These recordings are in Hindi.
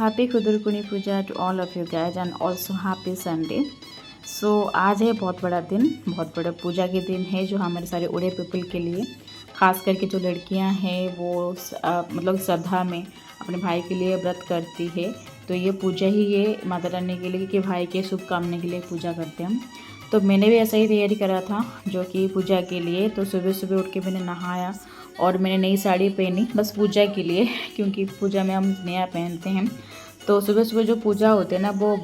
Happy Khudurkuni Puja to all of you guys and also happy Sunday. So आज है बहुत बड़ा दिन, बहुत बड़ा पूजा के दिन है जो हमारे सारे उड़े पीपल के लिए, ख़ास करके जो लड़कियां हैं वो मतलब श्रद्धा में अपने भाई के लिए व्रत करती है। तो ये पूजा ही है माता रानी के लिए कि भाई के शुभ कामने के लिए पूजा करते हैं हम। तो मैंने भी ऐसा ही तैयारी करा था जो कि पूजा के लिए। तो सुबह सुबह उठ के मैंने नहाया और मैंने नई साड़ी पहनी बस पूजा के लिए, क्योंकि पूजा में हम नया पहनते हैं। तो सुबह सुबह जो पूजा होते हैं ना वो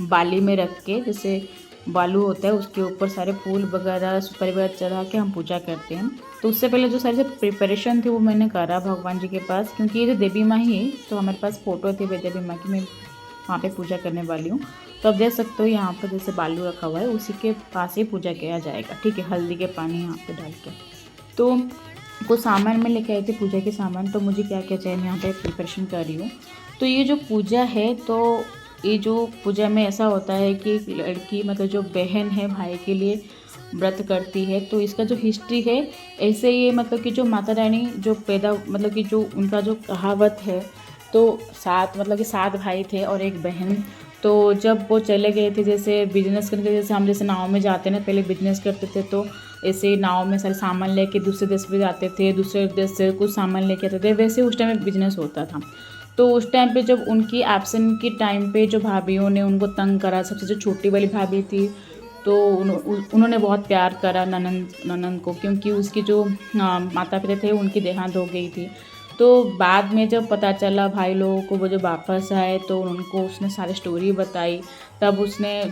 बाली में रख के, जैसे बालू होता है उसके ऊपर सारे फूल वगैरह सुपारी वगैरह चढ़ा के हम पूजा करते हैं। तो उससे पहले जो सारी प्रिपरेशन थी वो मैंने करा भगवान जी के पास, क्योंकि ये जो देवी माँ ही है तो हमारे पास फ़ोटो थी देवी माँ की, मैं वहाँ पे पूजा करने वाली हूँ। तो आप देख सकते हो यहाँ पर जैसे बालू रखा हुआ है उसी के पास ही पूजा किया जाएगा, ठीक है। हल्दी के पानी यहाँ पे डाल के तो कुछ सामान में लेके आई थी पूजा के सामान। तो मुझे क्या क्या चाहिए, मैं यहाँ पे प्रिपरेशन कर रही हूँ। तो ये जो पूजा है, तो ये जो पूजा में ऐसा होता है कि एक लड़की मतलब जो बहन है भाई के लिए व्रत करती है। तो इसका जो हिस्ट्री है ऐसे ये मतलब कि जो माता रानी जो पैदा मतलब कि जो उनका जो कहावत है, तो सात भाई थे और एक बहन। तो जब वो चले गए थे जैसे बिजनेस करके, जैसे हम जैसे नाव में जाते हैं ना, पहले बिजनेस करते थे तो ऐसे नाव में सारे सामान लेके दूसरे देश पे जाते थे, दूसरे देश से कुछ सामान लेके आते थे, वैसे उस टाइम में बिजनेस होता था। तो उस टाइम पे जब उनकी एब्सेंट की टाइम पे जो भाभीयों ने उनको तंग करा, सबसे जो छोटी वाली भाभी थी तो उन्होंने बहुत प्यार करा ननंद को, क्योंकि उसकी जो माता पिता थे उनकी देहांत हो गई थी। तो बाद में जब पता चला भाई लोगों को, वो जब वापस आए तो उनको उसने सारी स्टोरी बताई। तब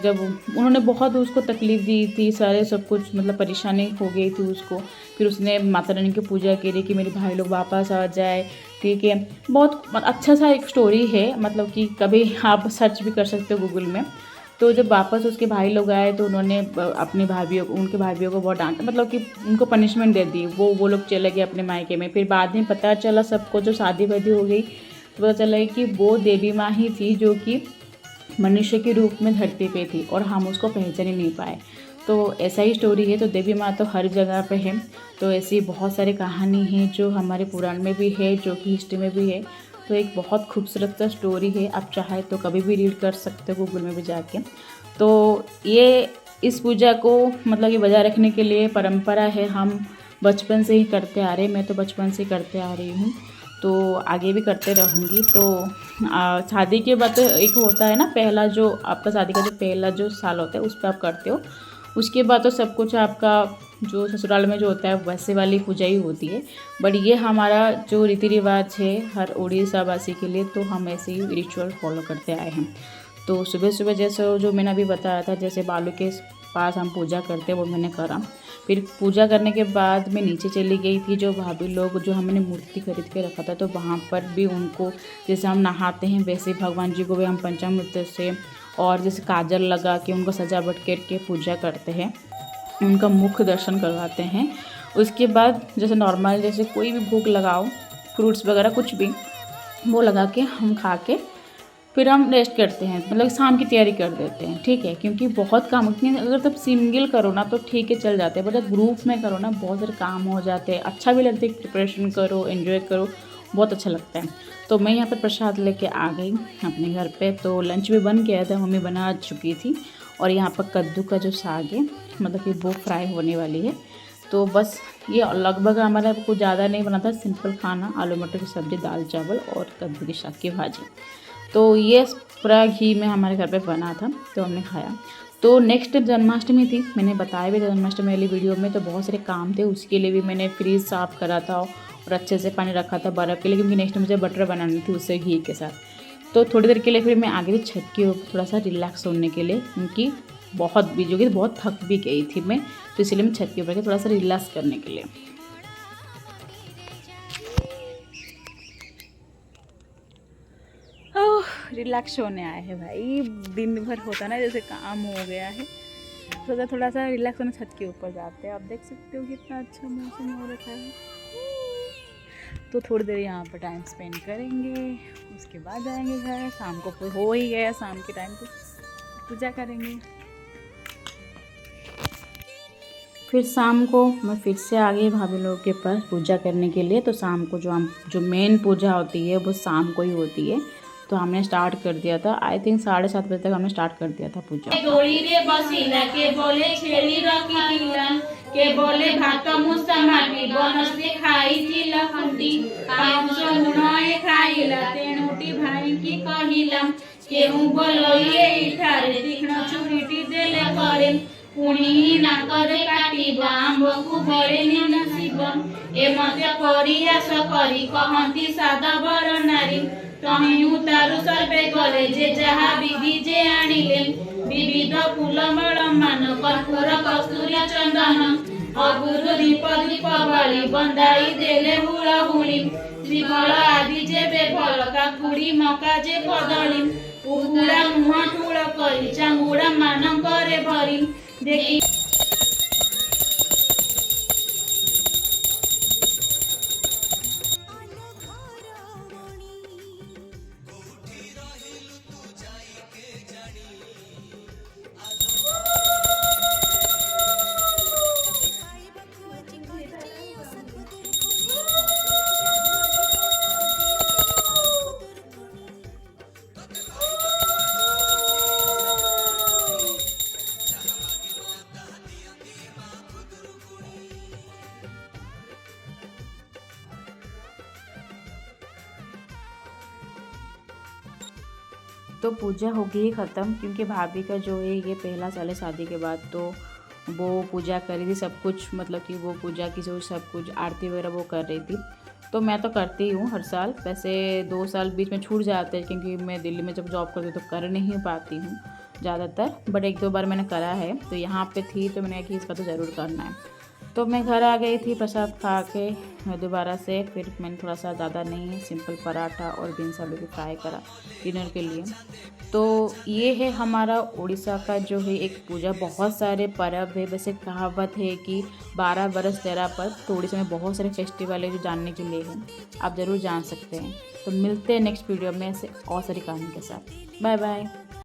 जब उन्होंने बहुत उसको तकलीफ़ दी थी, सारे सब कुछ मतलब परेशानी हो गई थी उसको। फिर उसने माता रानी की पूजा करी कि मेरे भाई लोग वापस आ जाए, ठीक है। बहुत अच्छा सा एक स्टोरी है, मतलब कि कभी आप सर्च भी कर सकते हो गूगल में। तो जब वापस उसके भाई लोग आए तो उन्होंने अपनी भाभीयों को, उनके भाभीयों को बहुत डांटा, मतलब कि उनको पनिशमेंट दे दी। वो लोग चले गए अपने मायके में। फिर बाद में पता चला सबको, जो शादी वादी हो गई तो पता चला कि वो देवी माँ ही थी जो कि मनुष्य के रूप में धरती पे थी और हम उसको पहचान ही नहीं पाए। तो ऐसा ही स्टोरी है। तो देवी माँ तो हर जगह पे है। तो ऐसी बहुत सारी कहानी हैं जो हमारे पुराण में भी है, जो कि हिस्ट्री में भी है। तो एक बहुत खूबसूरत सा स्टोरी है, आप चाहे तो कभी भी रीड कर सकते हो गूगल में भी जाके। तो ये इस पूजा को मतलब कि बजाय रखने के लिए परंपरा है, हम बचपन से ही करते आ रहे हैं। मैं तो बचपन से करते आ रही हूँ, तो आगे भी करते रहूँगी। तो शादी के बाद एक होता है ना, पहला जो आपका शादी का जो पहला जो साल होता है उस पर आप करते हो। उसके बाद तो सब कुछ आपका जो ससुराल में जो होता है वैसे वाली पूजा ही होती है। बट ये हमारा जो रीति रिवाज है हर उड़ीसा वासी के लिए, तो हम ऐसे ही रिचुअल फॉलो करते आए हैं। तो सुबह सुबह जैसे जो मैंने अभी बताया था, जैसे बालू के पास हम पूजा करते हैं वो मैंने करा। फिर पूजा करने के बाद मैं नीचे चली गई थी, जो भाभी लोग जो हमने मूर्ति खरीद के रखा था, तो वहाँ पर भी उनको जैसे हम नहाते हैं वैसे भगवान जी को भी हम पंचामृत से और जैसे काजल लगा के उनको सजावट करके पूजा करते हैं, उनका मुख दर्शन करवाते हैं। उसके बाद जैसे नॉर्मल जैसे कोई भी भोग लगाओ, फ्रूट्स वगैरह कुछ भी वो लगा के हम खा के फिर हम रेस्ट करते हैं, मतलब शाम की तैयारी कर देते हैं, ठीक है। क्योंकि बहुत काम होते हैं, अगर तब सिंगल करो ना तो ठीक है चल जाते हैं, बट ग्रुप में करो ना बहुत सारे काम हो जाते हैं। अच्छा भी लगता है, प्रिपरेशन करो, एंजॉय करो, बहुत अच्छा लगता है। तो मैं यहाँ पर प्रसाद लेके आ गई अपने घर पे। तो लंच भी बन गया था, मम्मी बना चुकी थी। और यहाँ पर कद्दू का जो साग है मतलब कि वो फ्राई होने वाली है। तो बस ये लगभग हमारा कुछ ज़्यादा नहीं बना था, सिंपल खाना, आलू मटर की सब्ज़ी, दाल चावल और कद्दू के साग की भाजी। तो ये पूरा घी में हमारे घर पे बना था, तो हमने खाया। तो नेक्स्ट जन्माष्टमी थी, मैंने बताया भी जन्माष्टमी वाली वीडियो में। तो बहुत सारे काम थे, उसके लिए भी मैंने फ्रीज साफ़ करा था और अच्छे से पानी रखा था बर्फ़ के लिए, क्योंकि नेक्स्ट मुझे बटर बनानी थी उससे घी के साथ। तो थोड़ी देर के लिए फिर मैं आ गई छत के ऊपर थोड़ा सा रिलैक्स होने के लिए, क्योंकि बहुत बिजी हो गई, बहुत थक भी गई थी मैं। तो इसलिए मैं छत के ऊपर थोड़ा सा रिलैक्स करने के लिए। रिलैक्स होने आए हैं भाई, दिन भर होता ना जैसे काम हो गया है, सोचा थोड़ा सा रिलैक्स होने छत के ऊपर जाते हैं। आप देख सकते हो कितना अच्छा मौसम हो रखा है। तो थोड़ी देर यहाँ पर टाइम स्पेंड करेंगे, उसके बाद जाएंगे घर। शाम को हो ही गया शाम के टाइम, तो पूजा करेंगे। फिर शाम को मैं फिर से आ गई भाभी लोगों के पास पूजा करने के लिए। तो शाम को जो मेन पूजा होती है वो शाम को ही होती है। तो हमने स्टार्ट कर दिया था। आई थिंक 7:30 बजे तक हमने स्टार्ट कर दिया था पूजा। डोली रे बसिला के बोले छेली रखिला के बोले भात मुसा माटी बनस्ते खाई थिला खुंटी पाउसो गुणाए खाइला तेणुटी भाई की कहिला केहू बोलइए इठारे तीक्ष्ण छुरीटी देले करे पुणी ना करे काटिबा आंबकु बड़े नसीब ए मते परिहास करी कहंती सादा बर नारी तहिनु तारु सर्वे गले जे जहा विधि जे आनिले विविध फूलमाल मान कर्पूर कस्तूरी चंदन अगुरु दीप दीपावली बंदाई देले हुला हुली श्रीफल आदि जे बेफल काकुड़ी मका जे कदली उकुड़ा मुह ठूल करी चांगुड़ा मान करे भरी देखी तो पूजा हो गई ख़त्म, क्योंकि भाभी का जो है ये पहला साल है शादी के बाद, तो वो पूजा कर रही थी सब कुछ, मतलब कि वो पूजा की जो सब कुछ आरती वगैरह वो कर रही थी। तो मैं तो करती हूँ हर साल, वैसे 2 साल बीच में छूट जाते हैं क्योंकि मैं दिल्ली में जब जॉब करती हूँ तो कर नहीं पाती हूँ ज़्यादातर, बट 1-2 बार मैंने करा है। तो यहाँ पे थी तो मैंने कहा कि इसका तो ज़रूर करना है। तो मैं घर आ गई थी प्रसाद खा के दोबारा से। फिर मैंने थोड़ा सा ज़्यादा नहीं, सिंपल पराठा और बीन्स आलू की फ्राई करा डिनर के लिए। तो ये है हमारा उड़ीसा का जो है एक पूजा। बहुत सारे पर्व है, वैसे कहावत है कि 12 बरस 13 पर्व। तो उड़ीसा में बहुत सारे फेस्टिवल है जो जानने के लिए है, आप ज़रूर जान सकते हैं। तो मिलते हैं नेक्स्ट वीडियो में ऐसे और सारी कहानी के साथ। Bye bye.